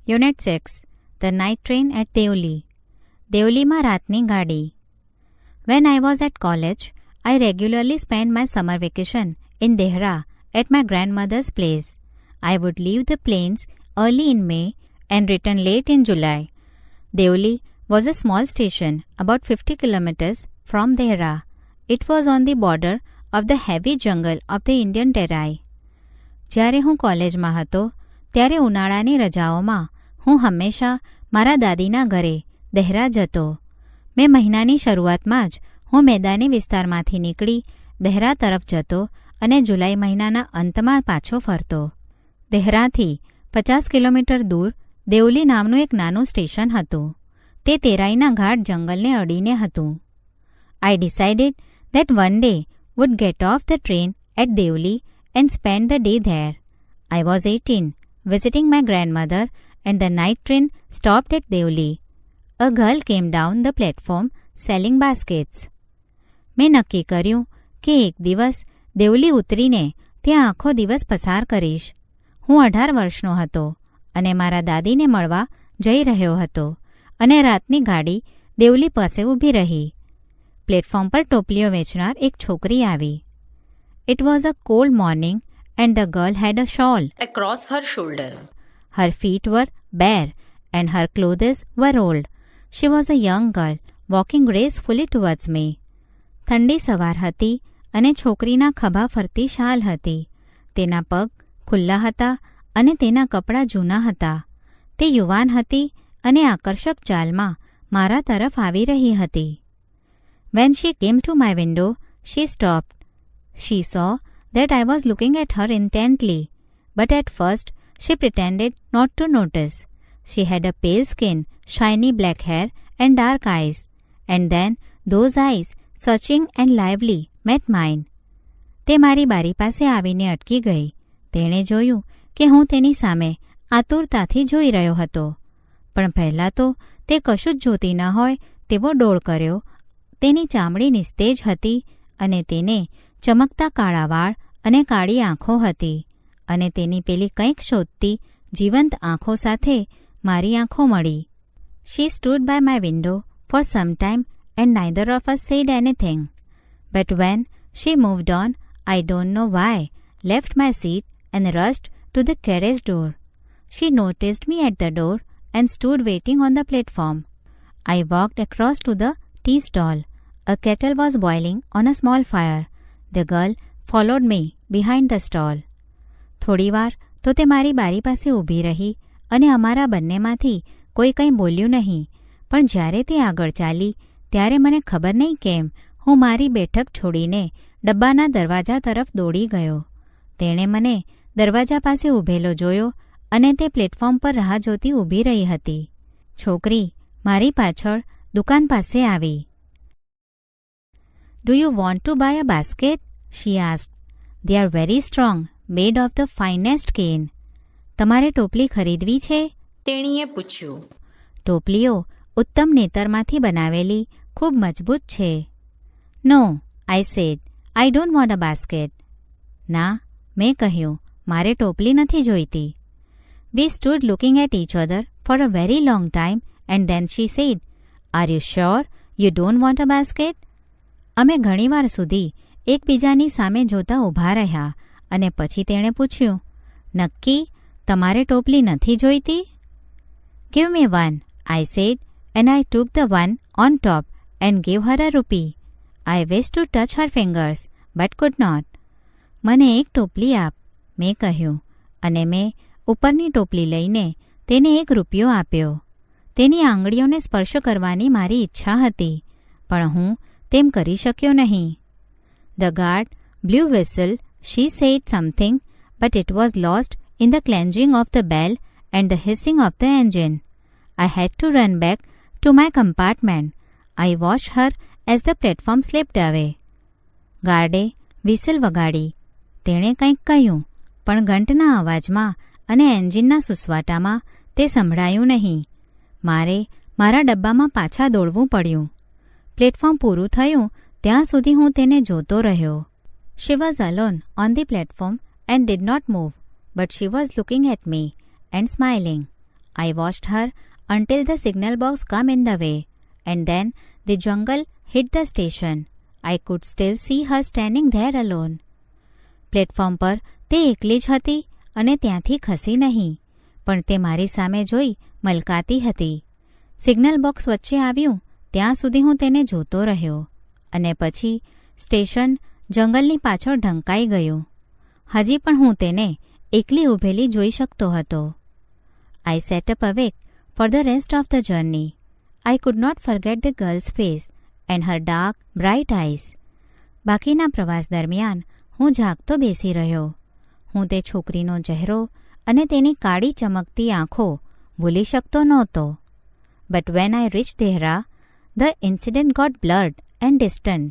Unit 6 the night train at Deoli. દેવલીમાં રાતની ગાડી. When I was at college, I regularly spent my summer vacation in Dehra at my grandmother's place. I would leave the plains early in May and return late in July. Devli was a small station about 50 kilometers from Dehra. It was on the border of the heavy jungle of the Indian Terai. જ્યારે હું કોલેજમાં હતો ત્યારે ઉનાળાની રજાઓમાં હું હંમેશા મારા દાદીના ઘરે દહેરા જતો. મેં મહિનાની શરૂઆતમાં જ હું મેદાની વિસ્તારમાંથી નીકળી દહેરા તરફ જતો અને જુલાઈ મહિનાના અંતમાં પાછો ફરતો. દહેરાથી 50 કિલોમીટર દૂર દેવલી નામનું એક નાનું સ્ટેશન હતું. તે તેરાઈના ઘાટ જંગલને અડીને હતું. I decided that one day would get off the train at Devli and spend the day there. I was 18, visiting my grandmother, and the night train stopped at Devli. A girl came down the platform selling baskets. મેં નક્કી કર્યું કે એક દિવસ દેવલી ઉતરીને ત્યાં આખો દિવસ પસાર કરીશ. હું 18 વર્ષનો હતો અને મારા દાદીને મળવા જઈ રહ્યો હતો અને રાતની ગાડી દેવલી પાસે ઊભી રહી. પ્લેટફોર્મ પર ટોપલીઓ વેચનાર એક છોકરી આવી. It was a cold morning and the girl had a shawl across her shoulder. Her feet were bare and her clothes were old. She was a young girl walking gracefully towards me. ઠંડી સવાર હતી અને છોકરીના ખભા ફરતી શાલ હતી. તેના પગ ખુલ્લા હતા અને તેના કપડાં જૂના હતા. તે યુવાન હતી અને આકર્ષક ચાલમાં મારા તરફ આવી રહી હતી. When she came to my window, she stopped. She saw that I was looking at her intently, but at first she pretended not to notice. She had a pale skin, shiny black hair and dark eyes, and then those eyes, searching and lively, met mine. તે મારી બારી પાસે આવીને અટકી ગઈ. તેણે જોયું કે હું તેની સામે આતુરતાથી જોઈ રહ્યો હતો. પણ પહેલાં તો તે કશું જ જોતી ન હોય તેવો ડોળ કર્યો. તેની ચામડી નિસ્તેજ હતી અને તેને ચમકતા કાળા વાળ અને કાળી આંખો હતી અને તેની પેલી કંઈક શોધતી જીવંત આંખો સાથે મારી આંખો મળી. She stood by my window for some time and neither of us said anything. But when she moved on, I don't know why, left my seat and rushed to the carriage door. She noticed me at the door and stood waiting on the platform. I walked across to the tea stall. A kettle was boiling on a small fire. The girl followed me behind the stall. થોડીવાર તો તે મારી બારી પાસે ઊભી રહી અને અમારા બંનેમાંથી કોઈ કંઈ બોલ્યું નહીં. પણ જ્યારે તે આગળ ચાલી ત્યારે મને ખબર નહીં કેમ હું મારી બેઠક છોડીને ડબ્બાના દરવાજા તરફ દોડી ગયો. તેણે મને દરવાજા પાસે ઊભેલો જોયો અને તે પ્લેટફોર્મ પર રાહ જોતી ઊભી રહી હતી. છોકરી મારી પાછળ દુકાન પાસે આવી. Do you want to buy a basket? She asked. They are very strong, made of the finest cane. તમારે ટોપલી ખરીદવી છે? તેણીએ પૂછ્યું. ટોપલીઓ ઉત્તમ નેતરમાંથી બનાવેલી ખૂબ મજબૂત છે. No, I said. I don't want a basket. ના, મેં કહ્યું, મારે ટોપલી નથી જોઈતી. We stood looking at each other for a very long time and then she said, Are you sure you don't want a basket? અમે ઘણીવાર સુધી એકબીજાની સામે જોતા ઊભા રહ્યા અને પછી તેણે પૂછ્યું, નક્કી તમારે ટોપલી નથી જોઈતી? Give me one, I said, and I took the one on top and gave her a rupee. I wished to touch her fingers, but could not. મને એક ટોપલી આપ, મેં કહ્યું, અને મેં ઉપરની ટોપલી લઈને તેને 1 રૂપિયો આપ્યો. તેની આંગળીઓને સ્પર્શ કરવાની મારી ઈચ્છા હતી, પણ હું તેમ કરી શક્યો નહીં. The guard blew whistle. She said something, but it was lost in the clanging of the bell and the hissing of the engine. I had to run back to my compartment. I watched her as the platform slipped away. ગાર્ડે whistle વગાડી. તેણે કંઈક કહ્યું, પણ ઘંટના અવાજમાં અને એન્જિનના સુસવાટામાં તે સંભળાયું નહીં. મારે મારા ડબ્બામાં પાછા દોડવું પડ્યું. પ્લેટફોર્મ પૂરું થયું ત્યાં સુધી હું તેને જોતો રહ્યો. She was alone on the platform and did not move, but she was looking at me and smiling. I watched her until the signal box came in the way, and then the jungle hit the station. I could still see her standing there alone. Platform પર તે એકલી જ હતી અને ત્યાંથી ખસી નહીં, પણ તે મારી સામે જોઈ મલકાતી હતી. સિગ્નલ બોક્સ વચ્ચે આવ્યું ત્યાં સુધી હું તેને જોતો રહ્યો, અને પછી સ્ટેશન જંગલની પાછળ ઢંકાઈ ગયું. હજી પણ હું તેને એકલી ઊભેલી જોઈ શકતો હતો. I sat up awake for the rest of the journey. I could not forget the girl's face and her dark, bright eyes. બાકીના પ્રવાસ દરમિયાન હું જાગતો બેસી રહ્યો. હું તે છોકરીનો ચહેરો અને તેની કાળી ચમકતી આંખો ભૂલી શકતો નહોતો. But when I reached Dehra, the incident got blurred and distant,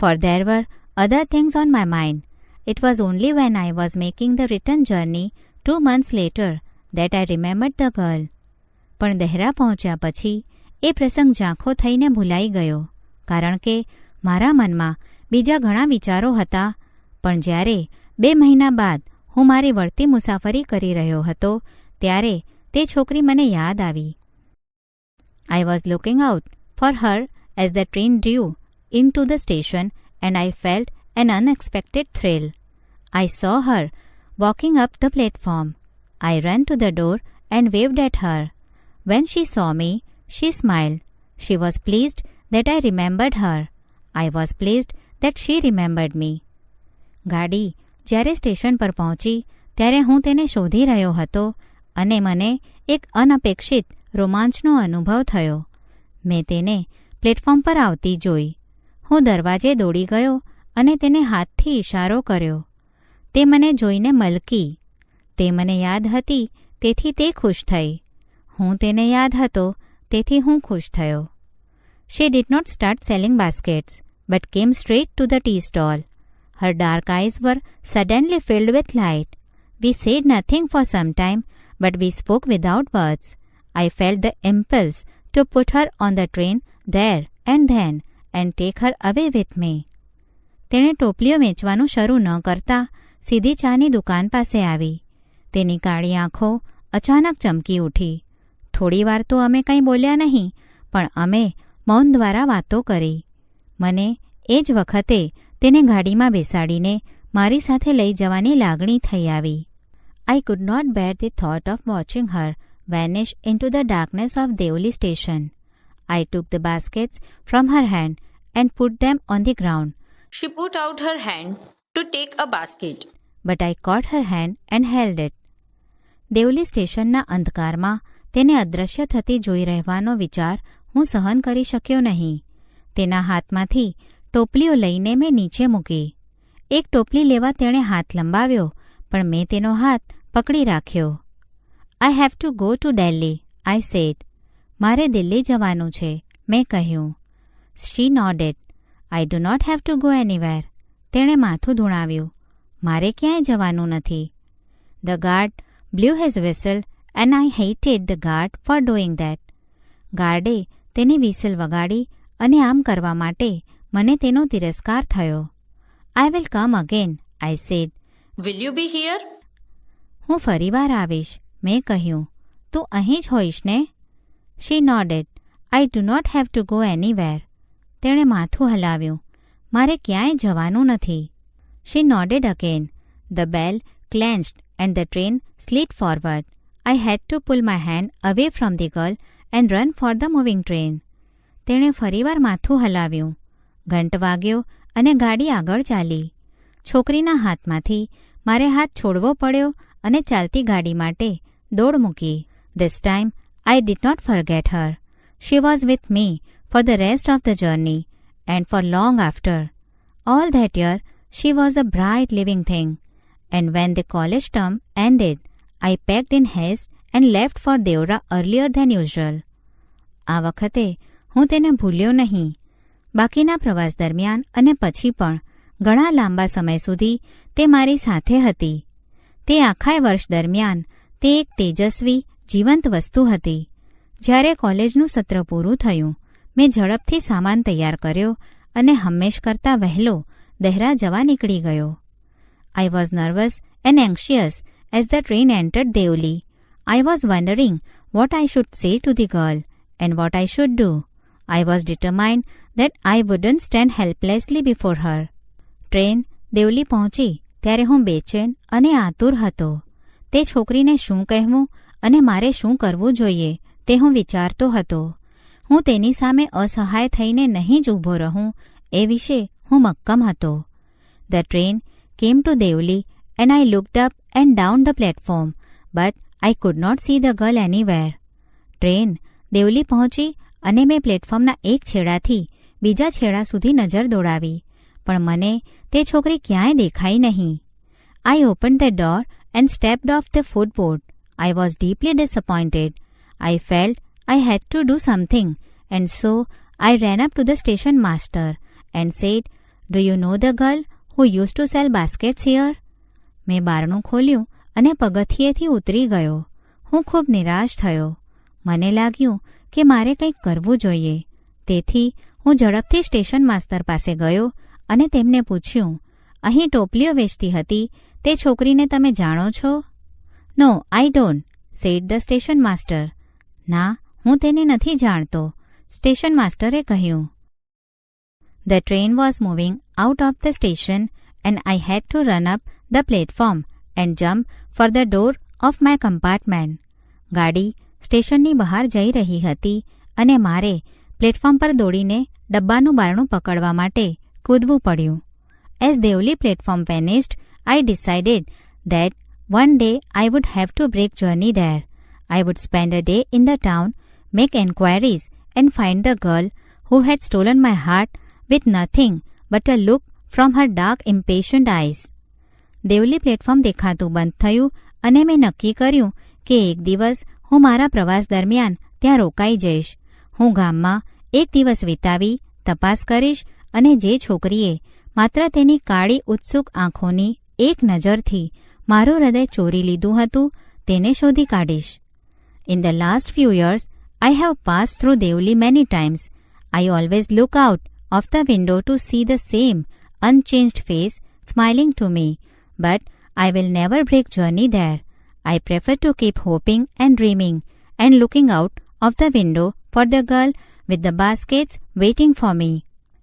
for there were other things on my mind. It was only when I was making the return journey 2 months later that I remembered the girl. પણ દહેરા પહોંચ્યા પછી એ પ્રસંગ ઝાંખો થઈને ભૂલાઈ ગયો, કારણ કે મારા મનમાં બીજા ઘણા વિચારો હતા. પણ જ્યારે 2 મહિના બાદ હું મારી વળતી મુસાફરી કરી રહ્યો હતો ત્યારે તે છોકરી મને યાદ આવી. I was looking out for her as the train drew into the station, and I felt an unexpected thrill. I saw her walking up the platform. I ran to the door and waved at her. When she saw me, she smiled. She was pleased that I remembered her. I was pleased that she remembered me. ગાડી જ્યારે station પર પહોંચી ત્યારે હું તેને શોધી રહ્યો હતો અને મને એક અનપેક્ષિત રોમાંચનો અનુભવ થયો. મેં તેને પ્લેટફોર્મ પર આવતી જોઈ. હું દરવાજે દોડી ગયો અને તેને હાથથી ઇશારો કર્યો. તે મને જોઈને મલકી. તે મને યાદ હતી તેથી તે ખુશ થઈ. હું તેને યાદ હતો તેથી હું ખુશ થયો. She did not start selling baskets, but came straight to the tea stall. Her dark eyes were suddenly filled with light. We said nothing for some time, but we spoke without words. I felt the impulse to put her on the train there and then and take her away with me. તેણે ટોપલીઓ વેચવાનું શરૂ ન કરતા સીધી ચાની દુકાન પાસે આવી. તેની કાળી આંખો અચાનક ચમકી ઉઠી. થોડીવાર તો અમે કંઈ બોલ્યા નહીં, પણ અમે મૌન દ્વારા વાતો કરી. મને એ જ વખતે તેને ગાડીમાં બેસાડીને મારી સાથે લઈ જવાની લાગણી થઈ આવી. I could not bear the thought of watching her vanish into the darkness of Deoli station. I took the baskets from her hand and put them on the ground. She put out her hand to take a basket. But I caught her hand and held it. Deoli સ્ટેશનના અંધકારમાં તેને અદૃશ્ય થતી જોઈ રહેવાનો વિચાર હું સહન કરી શક્યો નહીં. તેના હાથમાંથી ટોપલીઓ લઈને મેં નીચે મૂકી. એક ટોપલી લેવા તેણે હાથ લંબાવ્યો, પણ મેં તેનો હાથ પકડી રાખ્યો. I have to go to Delhi, I said. મારે દિલ્હી જવાનું છે, મેં કહ્યું. She nodded. I do not have to go anywhere. તેણે માથું ધૂણાવ્યું. મારે ક્યાંય જવાનું નથી. The guard blew his whistle and I hated the guard for doing that. ગાર્ડે તેની વિસલ વગાડી અને આમ કરવા માટે મને તેનો તિરસ્કાર થયો. I will come again, I said. Will you be here? હું ફરીવાર આવીશ, મેં કહ્યું. તું અહીં જ હોઈશ ને? She nodded. I do not have to go anywhere. તેણે માથું હલાવ્યું. મારે ક્યાંય જવાનું નથી. She nodded again. The bell clenched and the train slid forward. I had to pull my hand away from the girl and run for the moving train. તેણે ફરીવાર માથું હલાવ્યું. ઘંટ વાગ્યો અને ગાડી આગળ ચાલી. છોકરીના હાથમાંથી મારે હાથ છોડવો પડ્યો અને ચાલતી ગાડી માટે દોડ મૂકી. This time I did not forget her. She was with me for the rest of the journey and for long after. All that year she was a bright living thing. And when the college term ended, I packed in haste and left for Deora earlier than usual. આ વખતે હું તેને ભૂલ્યો નહીં. બાકીના પ્રવાસ દરમિયાન અને પછી પણ ઘણા લાંબા સમય સુધી તે મારી સાથે હતી. તે આખા વર્ષ દરમિયાન તે એક તેજસ્વી, જીવંત વસ્તુ હતી. જ્યારે કોલેજનું સત્ર પૂરું થયું, મેં ઝડપથી સામાન તૈયાર કર્યો અને હંમેશ કરતાં વહેલો દહેરા જવા નીકળી ગયો. I was nervous and anxious as the train entered Deoli. I was wondering what I should say to the girl and what I should do. I was determined that I wouldn't stand helplessly before her. Train Deoli પહોંચી ત્યારે હું બેચેન અને આતુર હતો. તે છોકરીને શું કહેવું અને મારે શું કરવું જોઈએ તે હું વિચારતો હતો. હું તેની સામે અસહાય થઈને નહીં જ ઊભો રહું એ વિશે હું મક્કમ હતો. The train came to Devli and I looked up and down the platform, but I could not see the girl anywhere. Train Deoli પહોંચી અને મેં પ્લેટફોર્મના એક છેડાથી બીજા છેડા સુધી નજર દોડાવી, પણ મને તે છોકરી ક્યાંય દેખાઈ નહીં. I opened the door and stepped off the footboard. I was deeply disappointed. I felt I had to do something, and so I ran up to the station master and said, "Do you know the girl who used to sell baskets here?" મેં બારણું ખોલ્યું અને પગથિયેથી ઉતરી ગયો. હું ખૂબ નિરાશ થયો. મને લાગ્યું કે મારે કંઈક કરવું જોઈએ. તેથી હું ઝડપથી સ્ટેશન માસ્તર પાસે ગયો અને તેમને પૂછ્યું, અહીં ટોપલીઓ વેચતી હતી તે છોકરીને તમે જાણો છો? "No, I don't," said the station master. ના, હું તેને નથી જાણતો, સ્ટેશન માસ્ટરે કહ્યું. The train was moving out of the station and I had to run up the platform and jump for the door of my compartment. ગાડી સ્ટેશનની બહાર જઈ રહી હતી અને મારે પ્લેટફોર્મ પર દોડીને ડબ્બાનું બારણું પકડવા માટે કૂદવું પડ્યું. As Devli platform vanished, I decided that one day I would have to break journey there. I would spend a day in the town, make enquiries and find the girl who had stolen my heart with nothing but a look from her dark impatient eyes. Deoli platform દેખાતું બંધ થયું અને મેં નક્કી કર્યું કે એક દિવસ હું મારા પ્રવાસ દરમિયાન ત્યાં રોકાઈ જઈશ. હું ગામમાં એક દિવસ વિતાવી તપાસ કરીશ અને જે છોકરીએ માત્ર તેની કાળી ઉત્સુક આંખોની એક નજરથી મારું હૃદય ચોરી લીધું હતું તેને શોધી કાઢીશ. In the last few years, I have passed through Devli many times. I always look out of the window to see the same unchanged face smiling to me, but I will never break journey there. I prefer to keep hoping and dreaming and looking out of the window for the girl with the baskets waiting for me.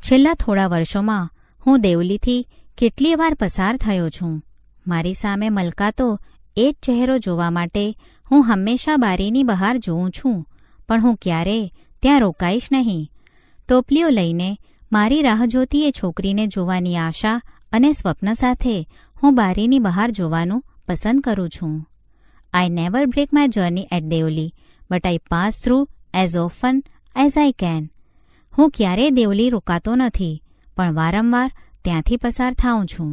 છેલ્લા થોડા વર્ષોમાં હું દેવલીથી કેટલી વાર પસાર થયો છું. મારી સામે મલકાતો એ જ ચહેરો જોવા માટે હું હંમેશા બારીની બહાર જોઉં છું, પણ હું ક્યારેય ત્યાં રોકાઈશ નહીં. ટોપલીઓ લઈને મારી રાહ જોતી એ છોકરીને જોવાની આશા અને સ્વપ્ન સાથે હું બારીની બહાર જોવાનું પસંદ કરું છું. I never break my journey at Devli, but I pass through as often as I can. હું ક્યારેય દેવલી રોકાતો નથી, પણ વારંવાર ત્યાંથી પસાર થાઉં છું.